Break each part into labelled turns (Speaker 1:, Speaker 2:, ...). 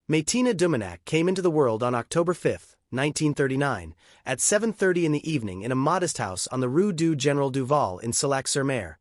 Speaker 1: Maïtina Duminac came into the world on October 5, 1939, at 7:30 in the evening in a modest house on the Rue du General Duval in Sillac-sur-Mer,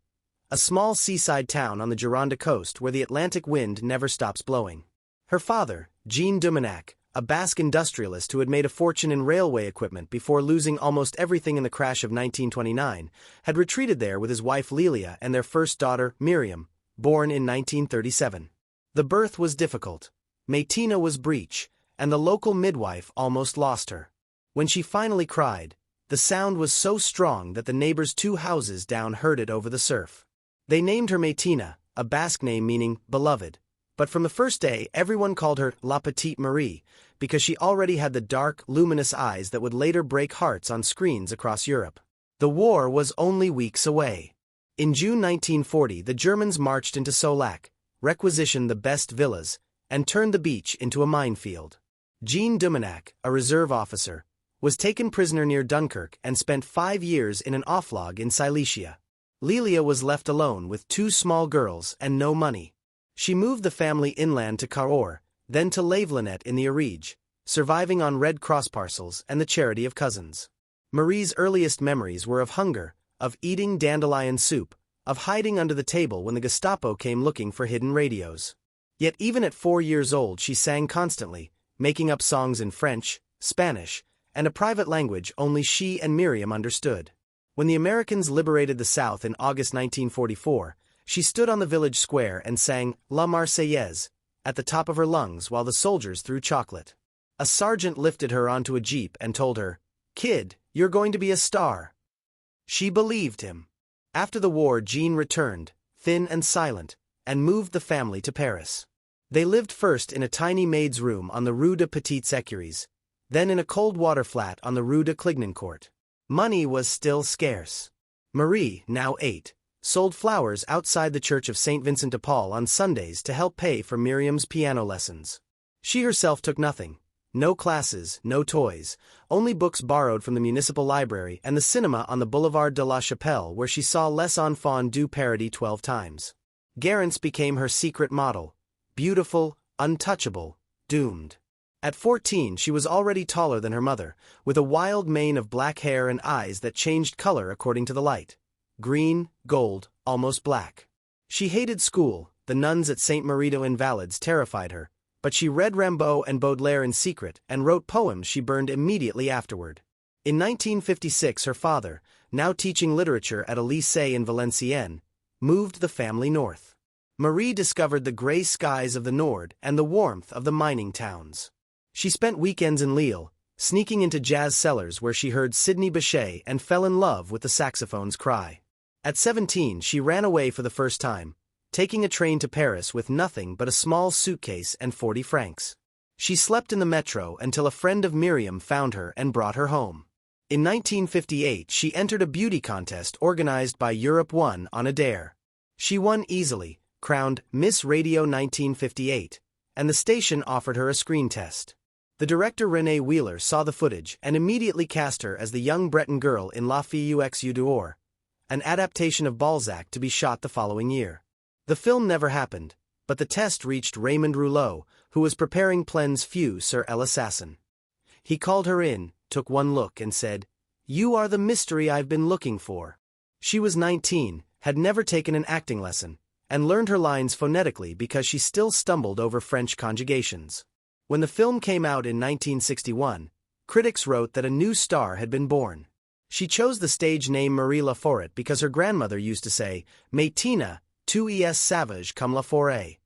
Speaker 1: a small seaside town on the Gironde coast where the Atlantic wind never stops blowing. Her father, Jean Duminac, a Basque industrialist who had made a fortune in railway equipment before losing almost everything in the crash of 1929, had retreated there with his wife Lelia and their first daughter, Miriam, born in 1937. The birth was difficult. Maïtina was breech, and the local midwife almost lost her. When she finally cried, the sound was so strong that the neighbors' 2 houses down heard it over the surf. They named her Maïtina, a Basque name meaning beloved, but from the first day everyone called her La Petite Marie, because she already had the dark, luminous eyes that would later break hearts on screens across Europe. The war was only weeks away. In June 1940 the Germans marched into Solac, requisitioned the best villas, and turned the beach into a minefield. Jean Duminac, a reserve officer, was taken prisoner near Dunkirk and spent 5 years in an offlog in Silesia. Lelia was left alone with 2 small girls and no money. She moved the family inland to Cahors, then to Lavelanet in the Ariège, surviving on Red Cross parcels and the charity of cousins. Marie's earliest memories were of hunger, of eating dandelion soup, of hiding under the table when the Gestapo came looking for hidden radios. Yet even at 4 years old she sang constantly, making up songs in French, Spanish, and a private language only she and Miriam understood. When the Americans liberated the South in August 1944, she stood on the village square and sang La Marseillaise at the top of her lungs while the soldiers threw chocolate. A sergeant lifted her onto a jeep and told her, "Kid, you're going to be a star." She believed him. After the war, Jean returned, thin and silent, and moved the family to Paris. They lived first in a tiny maid's room on the Rue de Petites Écuries, then in a cold water flat on the Rue de Clignancourt. Money was still scarce. Marie, now 8, sold flowers outside the church of St. Vincent de Paul on Sundays to help pay for Miriam's piano lessons. She herself took nothing. No classes, no toys, only books borrowed from the municipal library and the cinema on the Boulevard de la Chapelle where she saw Les Enfants du Paradis 12 times. Garance became her secret model. Beautiful, untouchable, doomed. At 14 she was already taller than her mother, with a wild mane of black hair and eyes that changed color according to the light. Green, gold, almost black. She hated school, the nuns at St. Marie des Invalides terrified her, but she read Rimbaud and Baudelaire in secret and wrote poems she burned immediately afterward. In 1956 her father, now teaching literature at a lycée in Valenciennes, moved the family north. Marie discovered the gray skies of the Nord and the warmth of the mining towns. She spent weekends in Lille, sneaking into jazz cellars where she heard Sidney Bechet and fell in love with the saxophone's cry. At 17 she ran away for the first time, taking a train to Paris with nothing but a small suitcase and 40 francs. She slept in the metro until a friend of Miriam found her and brought her home. In 1958 she entered a beauty contest organized by Europe 1 on a dare. She won easily, crowned Miss Radio 1958, and the station offered her a screen test. The director Renée Wheeler saw the footage and immediately cast her as the young Breton girl in La Fille aux Yeux d'Or, an adaptation of Balzac to be shot the following year. The film never happened, but the test reached Raymond Rouleau, who was preparing Plain's Feu sur l'Assassin. He called her in, took one look and said, "You are the mystery I've been looking for." She was 19, had never taken an acting lesson, and learned her lines phonetically because she still stumbled over French conjugations. When the film came out in 1961, critics wrote that a new star had been born. She chose the stage name Marie Laforêt because her grandmother used to say, "Maïtina, tu es savage comme Laforet."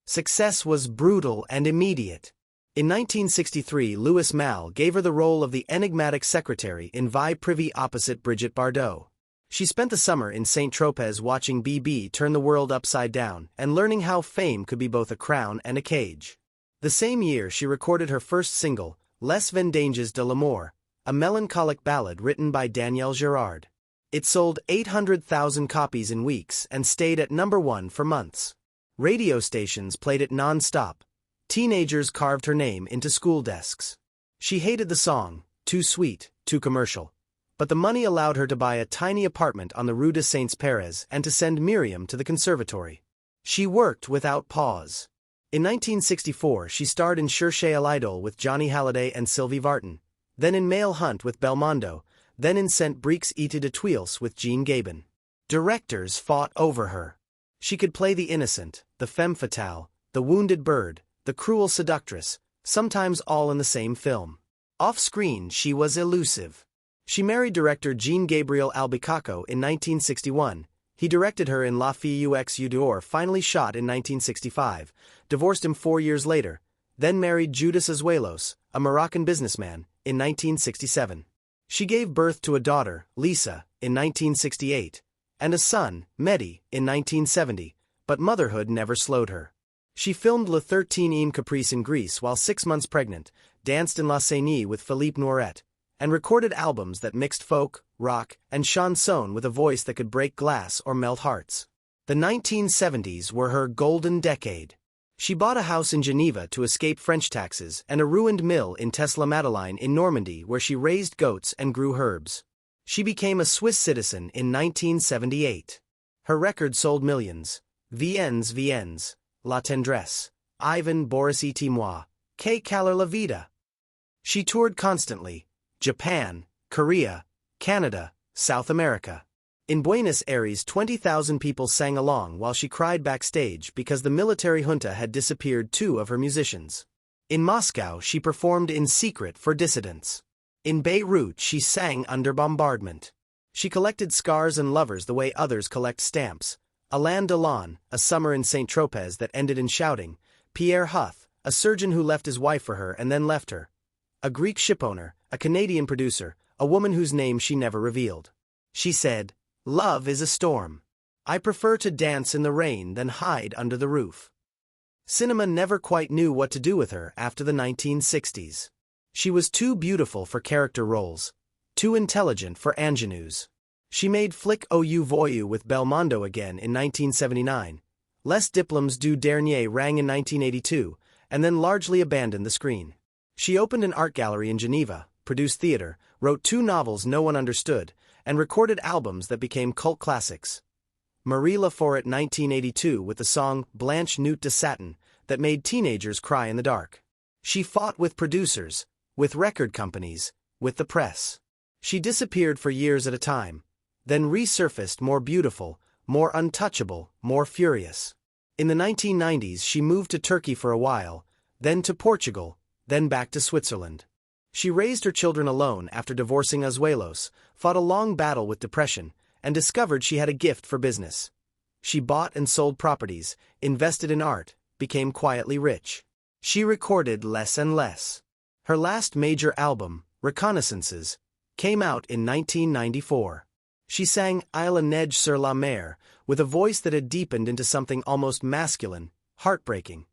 Speaker 1: Success was brutal and immediate. In 1963 Louis Malle gave her the role of the enigmatic secretary in Vie Privée opposite Brigitte Bardot. She spent the summer in Saint-Tropez watching BB turn the world upside down and learning how fame could be both a crown and a cage. The same year she recorded her first single, Les Vendanges de l'Amour, a melancholic ballad written by Danielle Girard. It sold 800,000 copies in weeks and stayed at #1 for months. Radio stations played it non-stop. Teenagers carved her name into school desks. She hated the song, too sweet, too commercial. But the money allowed her to buy a tiny apartment on the Rue de Saints-Pérez and to send Miriam to the conservatory. She worked without pause. In 1964, she starred in Cherchez l'Idole with Johnny Hallyday and Sylvie Vartan, then in Male Hunt with Belmondo, then in Saint Briques et de Tuiles with Jean Gabin. Directors fought over her. She could play the innocent, the femme fatale, the wounded bird, the cruel seductress, sometimes all in the same film. Off-screen, she was elusive. She married director Jean-Gabriel Albicacco in 1961. He directed her in La Fille aux d'Or, finally shot in 1965, divorced him 4 years later, then married Judas Azuelos, a Moroccan businessman, in 1967. She gave birth to a daughter, Lisa, in 1968, and a son, Mehdi, in 1970, but motherhood never slowed her. She filmed Le 13e Caprice in Greece while 6 months pregnant, danced in La Ceigne with Philippe Noiret, and recorded albums that mixed folk, rock, and chanson with a voice that could break glass or melt hearts. The 1970s were her golden decade. She bought a house in Geneva to escape French taxes and a ruined mill in Tesla-Madeleine in Normandy where she raised goats and grew herbs. She became a Swiss citizen in 1978. Her record sold millions. Viens, Viens, La Tendresse, Ivan, Boris et moi, Que caler la vida. She toured constantly. Japan, Korea, Canada, South America. In Buenos Aires, 20,000 people sang along while she cried backstage because the military junta had disappeared 2 of her musicians. In Moscow, she performed in secret for dissidents. In Beirut, she sang under bombardment. She collected scars and lovers the way others collect stamps. Alain Delon, a summer in Saint-Tropez that ended in shouting. Pierre Huth, a surgeon who left his wife for her and then left her. A Greek shipowner, a Canadian producer, a woman whose name she never revealed. She said, "Love is a storm. I prefer to dance in the rain than hide under the roof." Cinema never quite knew what to do with her after the 1960s. She was too beautiful for character roles, too intelligent for ingenues. She made Flic au Voyou with Belmondo again in 1979. Les Diplômes du Dernier rang in 1982, and then largely abandoned the screen. She opened an art gallery in Geneva, produced theater, wrote 2 novels no one understood, and recorded albums that became cult classics. Marie Laforêt 1982 with the song Blanche Nuit de Satin that made teenagers cry in the dark. She fought with producers, with record companies, with the press. She disappeared for years at a time, then resurfaced more beautiful, more untouchable, more furious. In the 1990s she moved to Turkey for a while, then to Portugal, then back to Switzerland. She raised her children alone after divorcing Azuelos, fought a long battle with depression, and discovered she had a gift for business. She bought and sold properties, invested in art, became quietly rich. She recorded less and less. Her last major album, Reconnaissances, came out in 1994. She sang Il neige sur la mer with a voice that had deepened into something almost masculine, heartbreaking.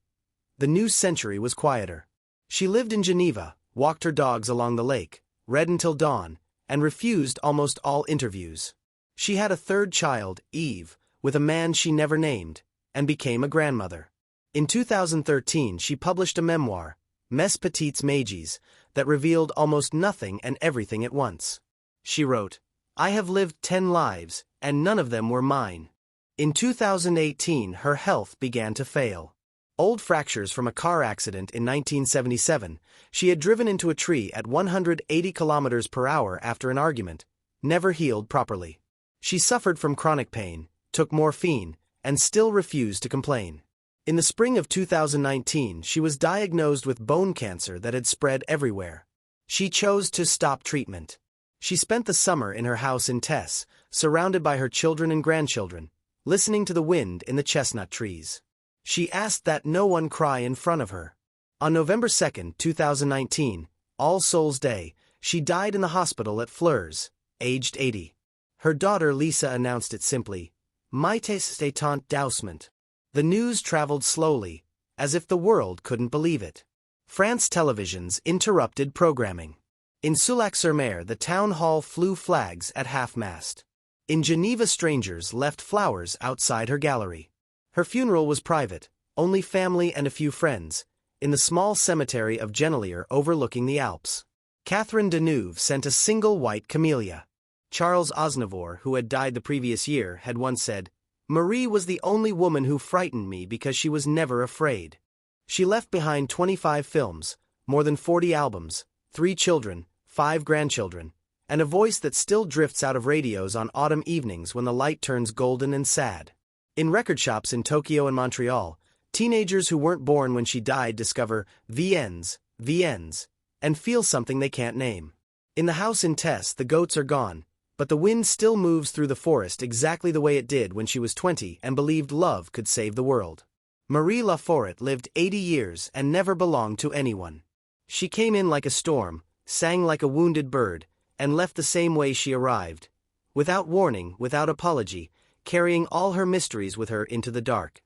Speaker 1: The new century was quieter. She lived in Geneva, walked her dogs along the lake, read until dawn, and refused almost all interviews. She had a 3rd child, Eve, with a man she never named, and became a grandmother. In 2013 she published a memoir, Mes Petites Mages, that revealed almost nothing and everything at once. She wrote, "I have lived 10 lives, and none of them were mine." In 2018 her health began to fail. Old fractures from a car accident in 1977, she had driven into a tree at 180 km per hour after an argument, never healed properly. She suffered from chronic pain, took morphine, and still refused to complain. In the spring of 2019 she was diagnosed with bone cancer that had spread everywhere. She chose to stop treatment. She spent the summer in her house in Tess, surrounded by her children and grandchildren, listening to the wind in the chestnut trees. She asked that no one cry in front of her. On November 2, 2019, All Souls Day, she died in the hospital at Fleurs, aged 80. Her daughter Lisa announced it simply, "Maïté tant doucement." The news traveled slowly, as if the world couldn't believe it. France Television's interrupted programming. In Soulac-sur-Mer, the town hall flew flags at half-mast. In Geneva, strangers left flowers outside her gallery. Her funeral was private, only family and a few friends, in the small cemetery of Genolier overlooking the Alps. Catherine Deneuve sent a single white camellia. Charles Aznavour, who had died the previous year, had once said, "Marie was the only woman who frightened me because she was never afraid." She left behind 25 films, more than 40 albums, 3 children, 5 grandchildren, and a voice that still drifts out of radios on autumn evenings when the light turns golden and sad. In record shops in Tokyo and Montreal, teenagers who weren't born when she died discover VNs, and feel something they can't name. In the house in Tess, the goats are gone, but the wind still moves through the forest exactly the way it did when she was 20 and believed love could save the world. Marie Laforêt lived 80 years and never belonged to anyone. She came in like a storm, sang like a wounded bird, and left the same way she arrived, without warning, without apology, carrying all her mysteries with her into the dark.